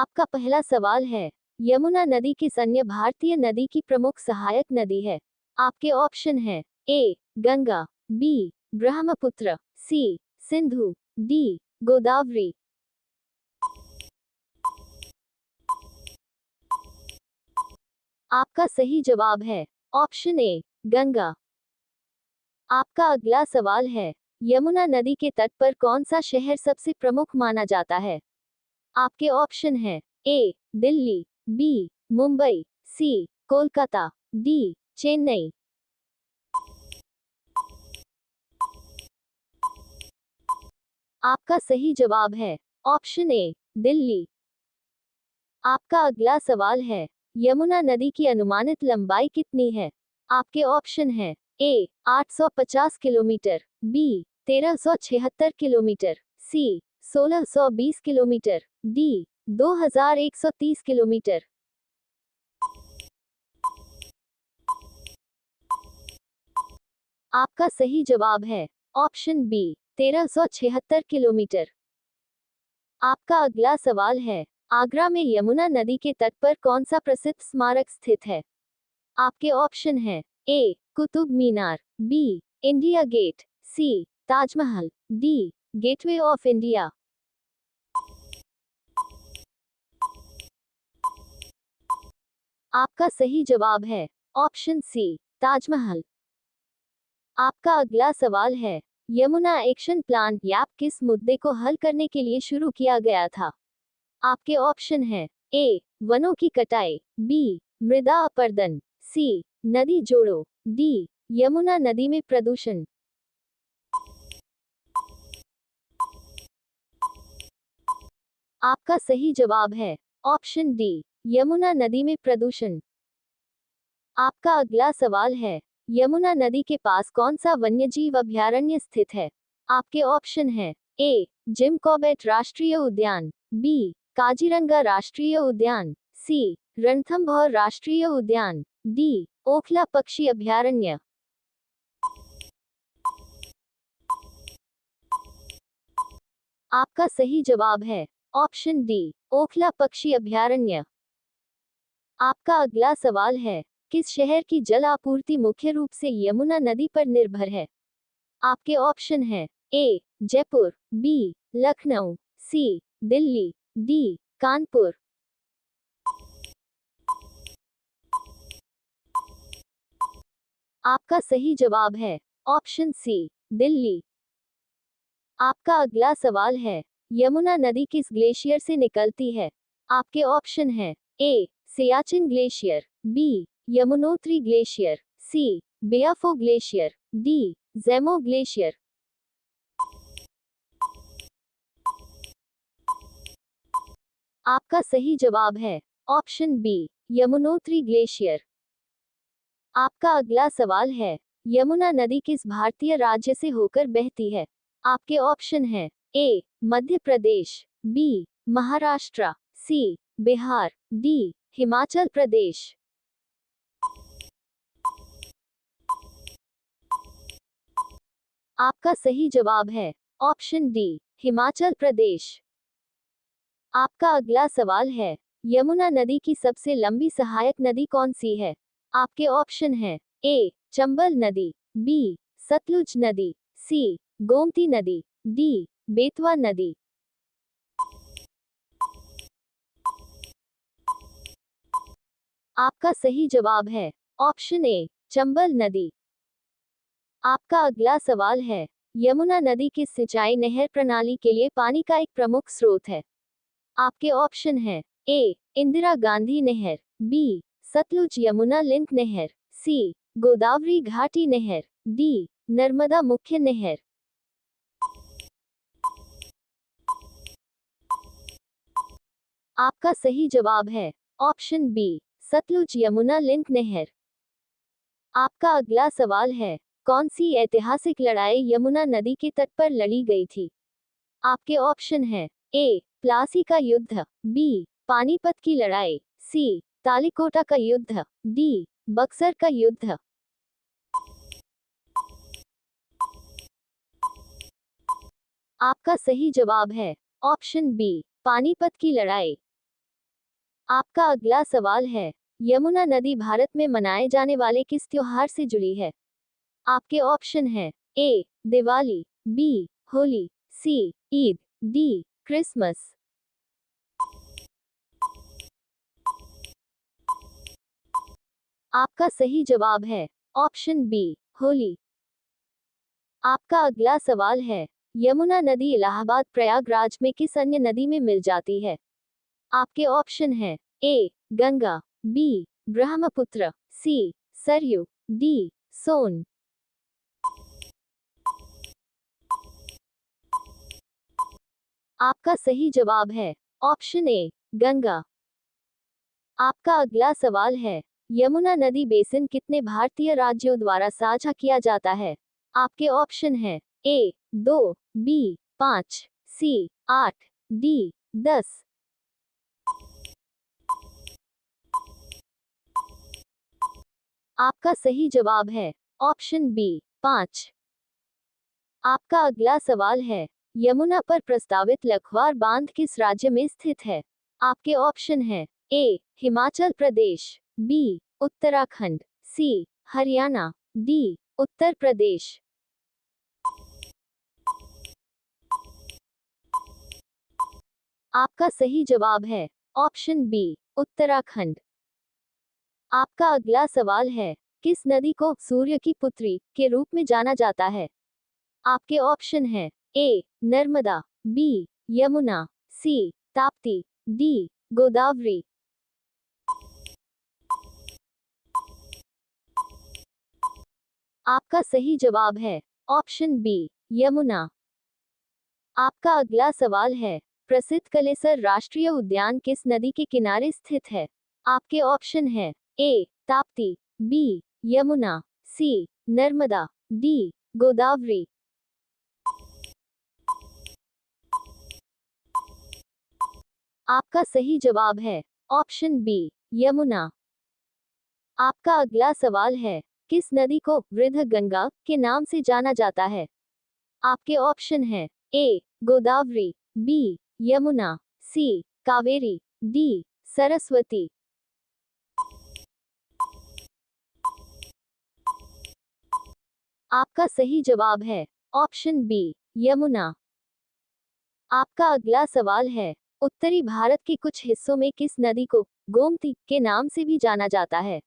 आपका पहला सवाल है, यमुना नदी किस अन्य भारतीय नदी की प्रमुख सहायक नदी है? आपके ऑप्शन है ए गंगा, बी ब्रह्मपुत्र, सी सिंधु, डी गोदावरी। आपका सही जवाब है ऑप्शन ए गंगा। आपका अगला सवाल है, यमुना नदी के तट पर कौन सा शहर सबसे प्रमुख माना जाता है? आपके ऑप्शन है ए दिल्ली, बी मुंबई, सी कोलकाता, डी चेन्नई। आपका सही जवाब है ऑप्शन ए दिल्ली। आपका अगला सवाल है, यमुना नदी की अनुमानित लंबाई कितनी है? आपके ऑप्शन है ए 850 किलोमीटर, बी 1376 किलोमीटर, सी 1620 किलोमीटर, डी 2130 किलोमीटर। आपका सही जवाब है ऑप्शन बी 1376 किलोमीटर। आपका अगला सवाल है, आगरा में यमुना नदी के तट पर कौन सा प्रसिद्ध स्मारक स्थित है? आपके ऑप्शन है A Qutub Minar, B India gate, C Taj Mahal, D gateway of India. आपका सही जवाब है ऑप्शन सी ताजमहल। आपका अगला सवाल है, यमुना एक्शन प्लान याप किस मुद्दे को हल करने के लिए शुरू किया गया था? आपके ऑप्शन है ए वनों की कटाई, बी मृदा अपरदन, सी नदी जोड़ो, डी यमुना नदी में प्रदूषण। आपका सही जवाब है ऑप्शन डी यमुना नदी में प्रदूषण। आपका अगला सवाल है, यमुना नदी के पास कौन सा वन्यजीव अभयारण्य स्थित है? आपके ऑप्शन है ए जिम कॉर्बेट राष्ट्रीय उद्यान, बी काजीरंगा राष्ट्रीय उद्यान, सी रणथंभौर राष्ट्रीय उद्यान, डी ओखला पक्षी अभयारण्य। आपका सही जवाब है ऑप्शन डी ओखला पक्षी अभयारण्य। आपका अगला सवाल है, किस शहर की जल आपूर्ति मुख्य रूप से यमुना नदी पर निर्भर है? आपके ऑप्शन है ए जयपुर, बी लखनऊ, सी दिल्ली, डी कानपुर। आपका सही जवाब है ऑप्शन सी दिल्ली। आपका अगला सवाल है, यमुना नदी किस ग्लेशियर से निकलती है? आपके ऑप्शन है A Siachen glacier, B Yamunotri glacier, C Biafo glacier, D Zemu glacier. आपका सही जवाब है ऑप्शन बी यमुनोत्री ग्लेशियर। आपका अगला सवाल है, यमुना नदी किस भारतीय राज्य से होकर बहती है? आपके ऑप्शन है ए मध्य प्रदेश, बी महाराष्ट्र, सी बिहार, डी हिमाचल प्रदेश। आपका सही जवाब है ऑप्शन डी हिमाचल प्रदेश। आपका अगला सवाल है, यमुना नदी की सबसे लंबी सहायक नदी कौन सी है? आपके ऑप्शन है ए चंबल नदी, बी सतलुज नदी, सी गोमती नदी, डी बेतवा नदी। आपका सही जवाब है ऑप्शन ए चंबल नदी। आपका अगला सवाल है, यमुना नदी किस सिंचाई नहर प्रणाली के लिए पानी का एक प्रमुख स्रोत है? आपके ऑप्शन है ए इंदिरा गांधी नहर, बी सतलुज यमुना लिंक नहर, सी गोदावरी घाटी नहर, डी नर्मदा मुख्य नहर। आपका सही जवाब है option B Sutlej Yamuna link नहर। आपका अगला सवाल है, कौन सी ऐतिहासिक लड़ाई यमुना नदी के तट पर लड़ी गई थी? आपके ऑप्शन है ए प्लासी का युद्ध, बी पानीपत की लड़ाई, सी तालिकोटा का युद्ध, डी बक्सर का युद्ध। आपका सही जवाब है ऑप्शन बी पानीपत की लड़ाई। आपका अगला सवाल है, यमुना नदी भारत में मनाए जाने वाले किस त्योहार से जुड़ी है? आपके ऑप्शन है ए दिवाली, बी होली, सी ईद, डी क्रिसमस। आपका सही जवाब है ऑप्शन बी होली। आपका अगला सवाल है, यमुना नदी इलाहाबाद प्रयागराज में किस अन्य नदी में मिल जाती है? आपके ऑप्शन है ए गंगा, बी ब्रह्मपुत्र, सी सरयू, डी सोन। आपका सही जवाब है ऑप्शन ए गंगा। आपका अगला सवाल है, यमुना नदी बेसिन कितने भारतीय राज्यों द्वारा साझा किया जाता है? आपके ऑप्शन है ए 2, बी 5, सी 8, डी 10। आपका सही जवाब है ऑप्शन बी 5। आपका अगला सवाल है, यमुना पर प्रस्तावित लखवार बांध किस राज्य में स्थित है? आपके ऑप्शन है ए हिमाचल प्रदेश, बी उत्तराखंड, सी हरियाणा, डी उत्तर प्रदेश। आपका सही जवाब है ऑप्शन बी उत्तराखंड। आपका अगला सवाल है, किस नदी को सूर्य की पुत्री के रूप में जाना जाता है? आपके ऑप्शन है ए नर्मदा, बी यमुना, सी ताप्ती, डी गोदावरी। आपका सही जवाब है ऑप्शन बी यमुना। आपका अगला सवाल है, प्रसिद्ध कलेसर राष्ट्रीय उद्यान किस नदी के किनारे स्थित है? आपके ऑप्शन है ए ताप्ती, बी यमुना, सी नर्मदा, डी गोदावरी। आपका सही जवाब है ऑप्शन बी यमुना। आपका अगला सवाल है, किस नदी को वृद्ध गंगा के नाम से जाना जाता है? आपके ऑप्शन है ए गोदावरी, बी यमुना, सी कावेरी, डी सरस्वती। आपका सही जवाब है ऑप्शन बी यमुना। आपका अगला सवाल है, उत्तरी भारत के कुछ हिस्सों में किस नदी को गोमती के नाम से भी जाना जाता है?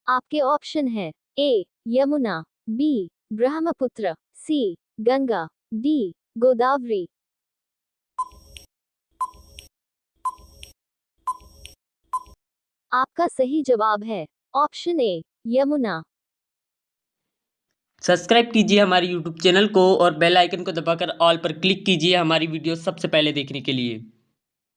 आपके ऑप्शन है ए यमुना, बी ब्रह्मपुत्र, सी गंगा, डी गोदावरी। आपका सही जवाब है ऑप्शन ए यमुना। सब्सक्राइब कीजिए हमारे यूट्यूब चैनल को और बेल आइकन को दबाकर ऑल पर क्लिक कीजिए हमारी वीडियो सबसे पहले देखने के लिए।